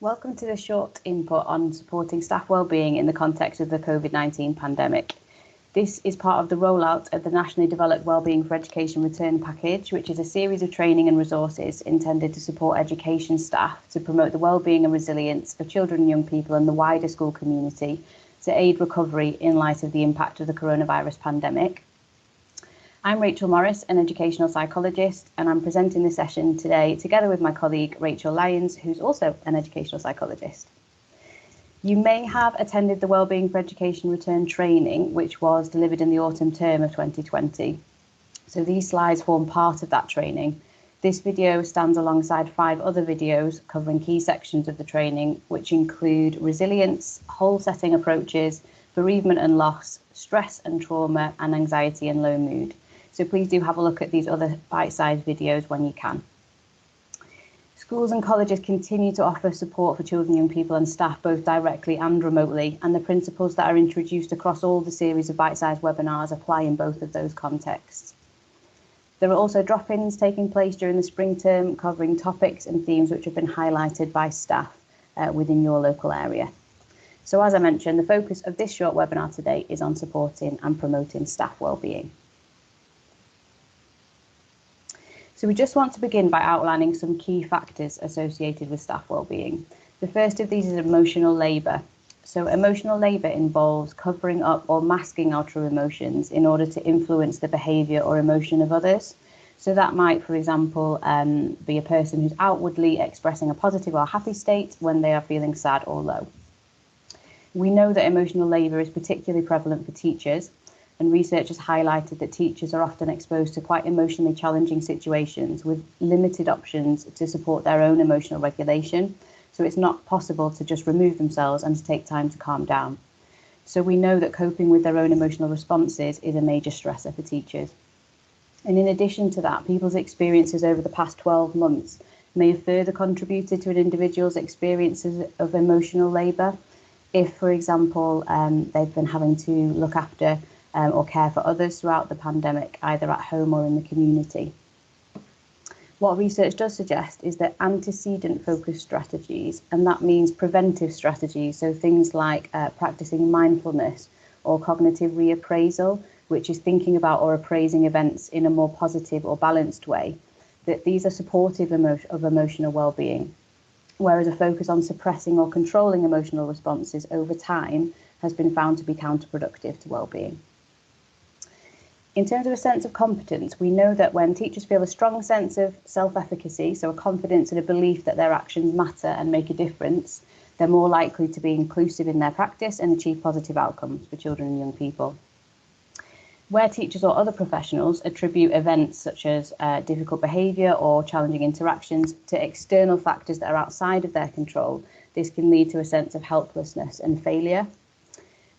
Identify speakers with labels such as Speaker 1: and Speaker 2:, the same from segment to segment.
Speaker 1: Welcome to the short input on supporting staff wellbeing in the context of the COVID-19 pandemic. This is part of the rollout of the Nationally Developed Wellbeing for Education Return Package, which is a series of training and resources intended to support education staff to promote the wellbeing and resilience of children and young people and the wider school community to aid recovery in light of the impact of the coronavirus pandemic. I'm Rachel Morris, an educational psychologist, and I'm presenting this session today together with my colleague Rachel Lyons, who's also an educational psychologist. You may have attended the Wellbeing for Education Return training, which was delivered in the autumn term of 2020. So these slides form part of that training. This video stands alongside 5 other videos covering key sections of the training, which include resilience, whole setting approaches, bereavement and loss, stress and trauma, and anxiety and low mood. So please do have a look at these other bite-sized videos when you can. Schools and colleges continue to offer support for children, young people and staff both directly and remotely, and the principles that are introduced across all the series of bite-sized webinars apply in both of those contexts. There are also drop-ins taking place during the spring term covering topics and themes which have been highlighted by staff within your local area. So as I mentioned, the focus of this short webinar today is on supporting and promoting staff wellbeing. So we just want to begin by outlining some key factors associated with staff wellbeing. The first of these is emotional labour. So emotional labour involves covering up or masking our true emotions in order to influence the behaviour or emotion of others. So that might, for example, be a person who's outwardly expressing a positive or happy state when they are feeling sad or low. We know that emotional labour is particularly prevalent for teachers, and research has highlighted that teachers are often exposed to quite emotionally challenging situations with limited options to support their own emotional regulation. So it's not possible to just remove themselves and to take time to calm down. So we know that coping with their own emotional responses is a major stressor for teachers. And in addition to that, people's experiences over the past 12 months may have further contributed to an individual's experiences of emotional labour. If, for example, they've been having to look after or care for others throughout the pandemic, either at home or in the community. What research does suggest is that antecedent-focused strategies, and that means preventive strategies, so things like practicing mindfulness or cognitive reappraisal, which is thinking about or appraising events in a more positive or balanced way, that these are supportive of emotional well-being, whereas a focus on suppressing or controlling emotional responses over time has been found to be counterproductive to well-being. In terms of a sense of competence, we know that when teachers feel a strong sense of self-efficacy, so a confidence and a belief that their actions matter and make a difference, they're more likely to be inclusive in their practice and achieve positive outcomes for children and young people. Where teachers or other professionals attribute events such as difficult behaviour or challenging interactions to external factors that are outside of their control, this can lead to a sense of helplessness and failure.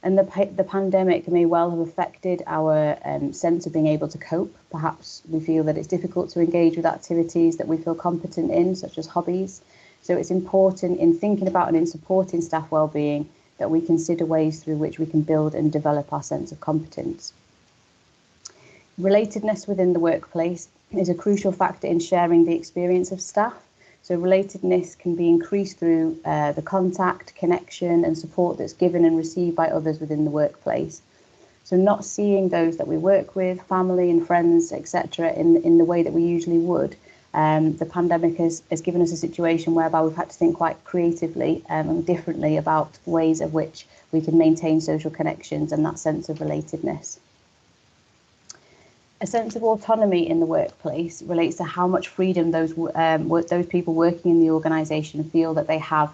Speaker 1: And the pandemic may well have affected our sense of being able to cope. Perhaps we feel that it's difficult to engage with activities that we feel competent in, such as hobbies. So it's important in thinking about and in supporting staff wellbeing that we consider ways through which we can build and develop our sense of competence. Relatedness within the workplace is a crucial factor in sharing the experience of staff. So relatedness can be increased through the contact, connection and support that's given and received by others within the workplace. So not seeing those that we work with, family and friends, etc., in the way that we usually would. The pandemic has given us a situation whereby we've had to think quite creatively and differently about ways of which we can maintain social connections and that sense of relatedness. A sense of autonomy in the workplace relates to how much freedom those people working in the organisation feel that they have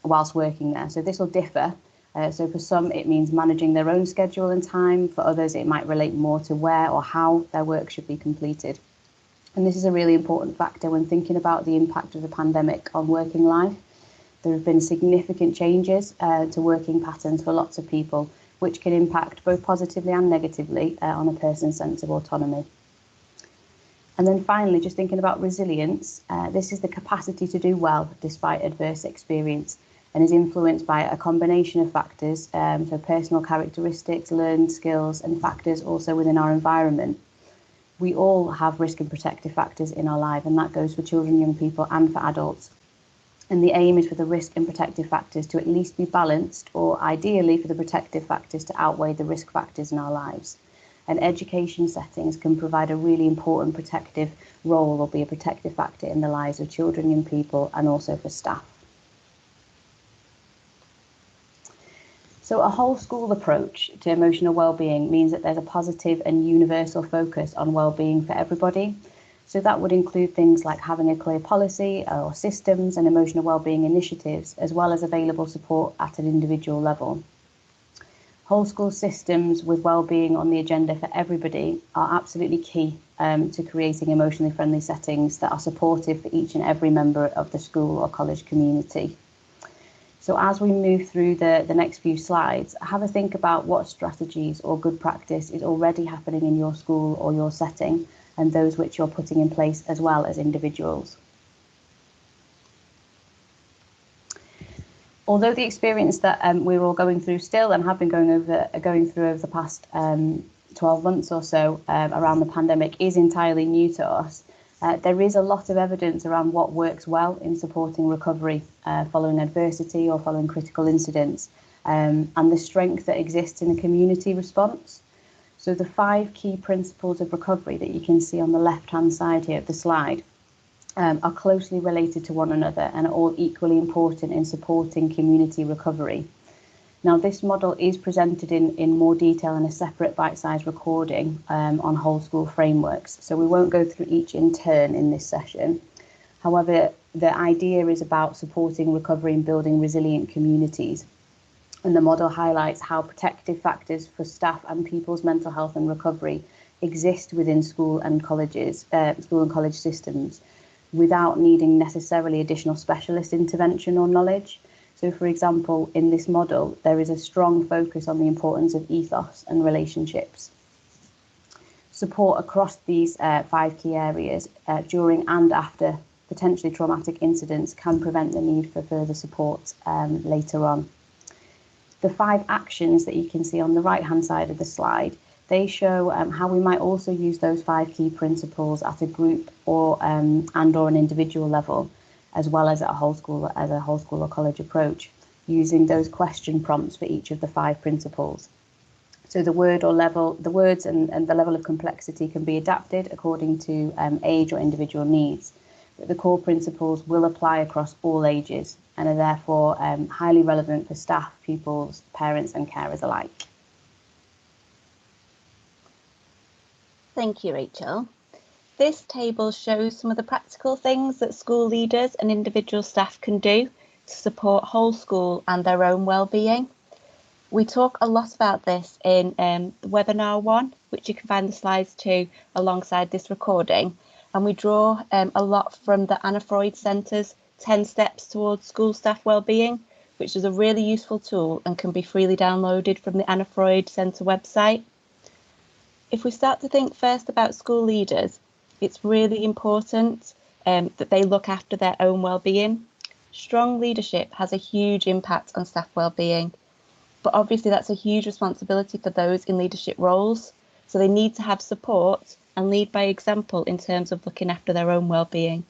Speaker 1: whilst working there. So this will differ. So for some, it means managing their own schedule and time. For others, it might relate more to where or how their work should be completed. And this is a really important factor when thinking about the impact of the pandemic on working life. There have been significant changes to working patterns for lots of people, which can impact both positively and negatively on a person's sense of autonomy. And then finally, just thinking about resilience, this is the capacity to do well despite adverse experience and is influenced by a combination of factors, so personal characteristics, learned skills and factors also within our environment. We all have risk and protective factors in our life, and that goes for children, young people and for adults. And the aim is for the risk and protective factors to at least be balanced, or ideally for the protective factors to outweigh the risk factors in our lives. And education settings can provide a really important protective role or be a protective factor in the lives of children, young people, and also for staff. So a whole school approach to emotional well-being means that there's a positive and universal focus on well-being for everybody. So that would include things like having a clear policy or systems and emotional well-being initiatives, as well as available support at an individual level. Whole school systems with well-being on the agenda for everybody are absolutely key to creating emotionally friendly settings that are supportive for each and every member of the school or college community. So as we move through the next few slides, have a think about what strategies or good practice is already happening in your school or your setting, and those which you're putting in place as well as individuals. Although the experience that we're all going through still and have been going through over the past 12 months or so around the pandemic is entirely new to us, there is a lot of evidence around what works well in supporting recovery following adversity or following critical incidents, and the strength that exists in a community response. So the 5 key principles of recovery that you can see on the left-hand side here of the slide are closely related to one another and are all equally important in supporting community recovery. Now, this model is presented in more detail in a separate bite-sized recording on whole school frameworks, so we won't go through each in turn in this session. However, the idea is about supporting recovery and building resilient communities. And the model highlights how protective factors for staff and people's mental health and recovery exist within school and college systems without needing necessarily additional specialist intervention or knowledge. So, for example, in this model, there is a strong focus on the importance of ethos and relationships. Support across these 5 key areas during and after potentially traumatic incidents can prevent the need for further support later on. The 5 actions that you can see on the right-hand side of the slide, they show how we might also use those 5 key principles at a group or an individual level, as well as at a whole school or college approach, using those question prompts for each of the 5 principles. So the words and the level of complexity can be adapted according to age or individual needs. But the core principles will apply across all ages and are therefore highly relevant for staff, pupils, parents and carers alike.
Speaker 2: Thank you, Rachel. This table shows some of the practical things that school leaders and individual staff can do to support whole school and their own well-being. We talk a lot about this in the webinar 1, which you can find the slides to alongside this recording. And we draw a lot from the Anna Freud Centre's 10 Steps Towards School Staff Wellbeing, which is a really useful tool and can be freely downloaded from the Anna Freud Centre website. If we start to think first about school leaders, it's really important that they look after their own well-being. Strong leadership has a huge impact on staff well-being, but obviously that's a huge responsibility for those in leadership roles. So they need to have support and lead by example in terms of looking after their own well-being.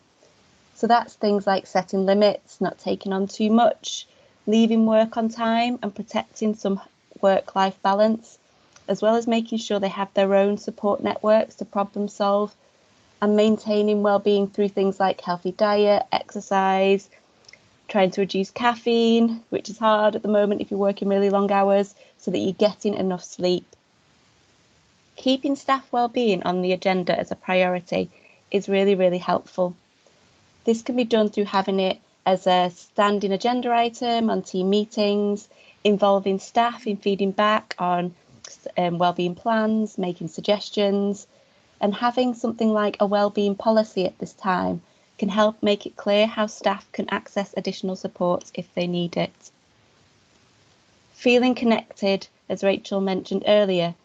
Speaker 2: So that's things like setting limits, not taking on too much, leaving work on time and protecting some work-life balance, as well as making sure they have their own support networks to problem solve, and maintaining well-being through things like healthy diet, exercise, trying to reduce caffeine, which is hard at the moment if you're working really long hours, so that you're getting enough sleep. Keeping staff well-being on the agenda as a priority is really, really helpful. This can be done through having it as a standing agenda item on team meetings, involving staff in feeding back on wellbeing plans, making suggestions, and having something like a wellbeing policy at this time can help make it clear how staff can access additional support if they need it. Feeling connected, as Rachel mentioned earlier,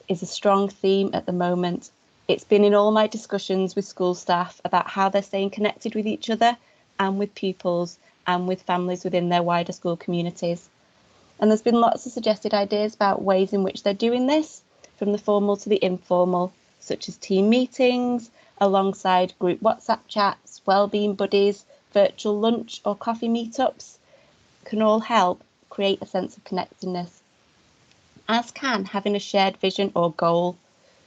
Speaker 2: is a strong theme at the moment. It's been in all my discussions with school staff about how they're staying connected with each other and with pupils and with families within their wider school communities. And there's been lots of suggested ideas about ways in which they're doing this, from the formal to the informal, such as team meetings, alongside group WhatsApp chats, wellbeing buddies, virtual lunch or coffee meetups, can all help create a sense of connectedness, as can having a shared vision or goal,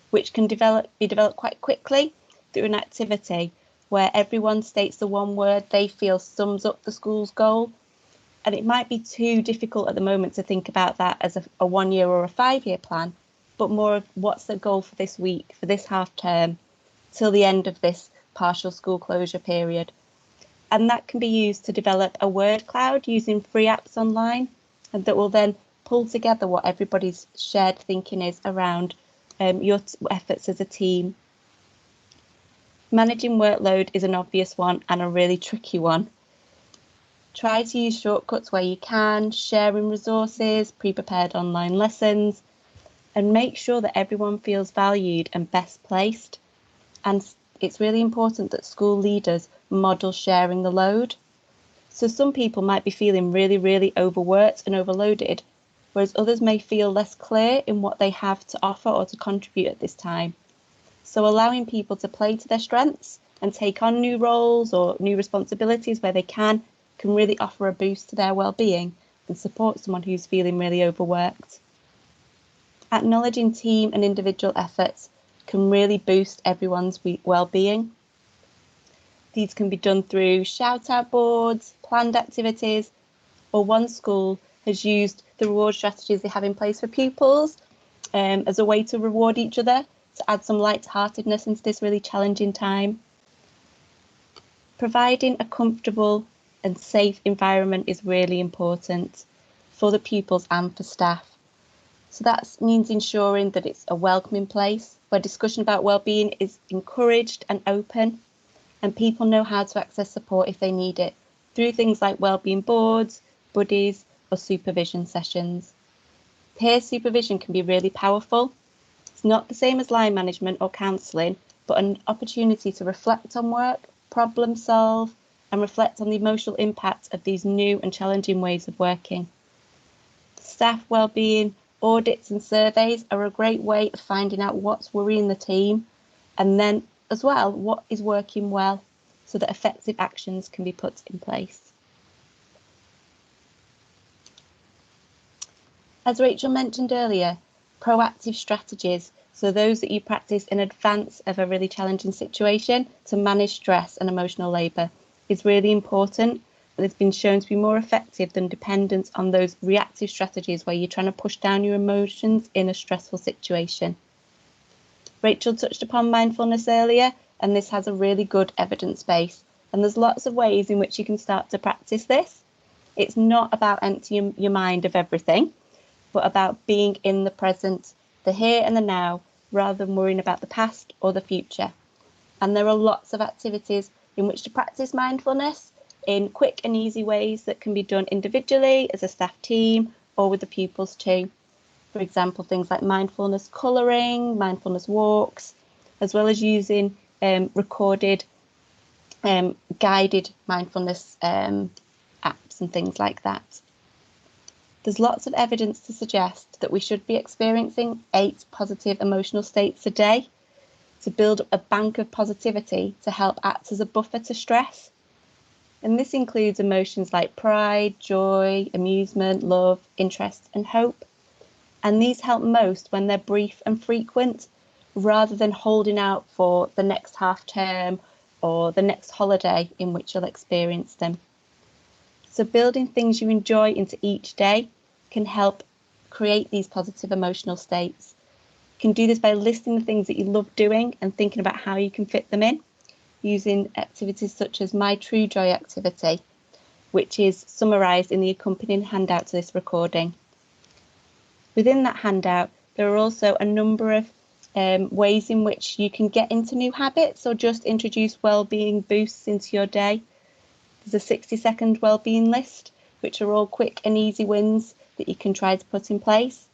Speaker 2: which can be developed quite quickly through an activity where everyone states the one word they feel sums up the school's goal. And it might be too difficult at the moment to think about that as a 1 year or a 5 year plan, but more of what's the goal for this week, for this half term, till the end of this partial school closure period. And that can be used to develop a word cloud using free apps online, and that will then pull together what everybody's shared thinking is around your efforts as a team. Managing workload is an obvious one and a really tricky one. Try to use shortcuts where you can, sharing resources, pre-prepared online lessons, and make sure that everyone feels valued and best placed. And it's really important that school leaders model sharing the load. So some people might be feeling really, really overworked and overloaded, whereas others may feel less clear in what they have to offer or to contribute at this time. So allowing people to play to their strengths and take on new roles or new responsibilities where they can really offer a boost to their well-being and support someone who's feeling really overworked. Acknowledging team and individual efforts can really boost everyone's well-being. These can be done through shout-out boards, planned activities, or one school has used the reward strategies they have in place for pupils as a way to reward each other, to add some light-heartedness into this really challenging time. Providing a comfortable and safe environment is really important for the pupils and for staff. So that means ensuring that it's a welcoming place where discussion about wellbeing is encouraged and open, and people know how to access support if they need it through things like wellbeing boards, buddies, or supervision sessions. Peer supervision can be really powerful. It's not the same as line management or counselling, but an opportunity to reflect on work, problem solve, and reflect on the emotional impact of these new and challenging ways of working. Staff wellbeing audits and surveys are a great way of finding out what's worrying the team, and then as well what is working well, so that effective actions can be put in place. As Rachel mentioned earlier, proactive strategies, so those that you practice in advance of a really challenging situation to manage stress and emotional labour, is really important, and it's been shown to be more effective than dependence on those reactive strategies where you're trying to push down your emotions in a stressful situation. Rachel touched upon mindfulness earlier, and this has a really good evidence base, and there's lots of ways in which you can start to practice this. It's not about emptying your mind of everything, but about being in the present, the here and the now, rather than worrying about the past or the future. And there are lots of activities in which to practice mindfulness in quick and easy ways that can be done individually, as a staff team, or with the pupils too. For example, things like mindfulness colouring, mindfulness walks, as well as using recorded, guided mindfulness apps and things like that. There's lots of evidence to suggest that we should be experiencing 8 positive emotional states a day to build up a bank of positivity to help act as a buffer to stress. And this includes emotions like pride, joy, amusement, love, interest, and hope. And these help most when they're brief and frequent, rather than holding out for the next half term or the next holiday in which you'll experience them. So building things you enjoy into each day can help create these positive emotional states. You can do this by listing the things that you love doing and thinking about how you can fit them in, using activities such as My True Joy activity, which is summarised in the accompanying handout to this recording. Within that handout, there are also a number of ways in which you can get into new habits or just introduce wellbeing boosts into your day. There's a 60-second wellbeing list, which are all quick and easy wins that you can try to put in place.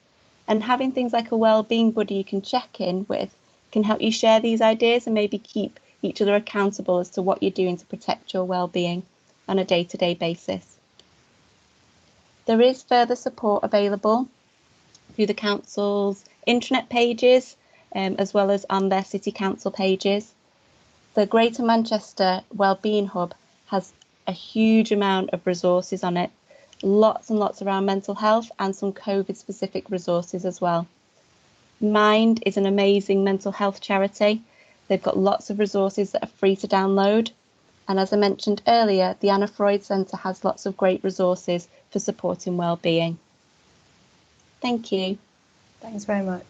Speaker 2: And having things like a wellbeing buddy you can check in with can help you share these ideas and maybe keep each other accountable as to what you're doing to protect your well-being on a day-to-day basis. There is further support available through the council's intranet pages, as well as on their city council pages. The Greater Manchester Wellbeing Hub has a huge amount of resources on it, lots and lots around mental health and some COVID specific resources as well. Mind is an amazing mental health charity. They've got lots of resources that are free to download. And as I mentioned earlier, the Anna Freud Centre has lots of great resources for supporting wellbeing. Thank you.
Speaker 1: Thanks very much.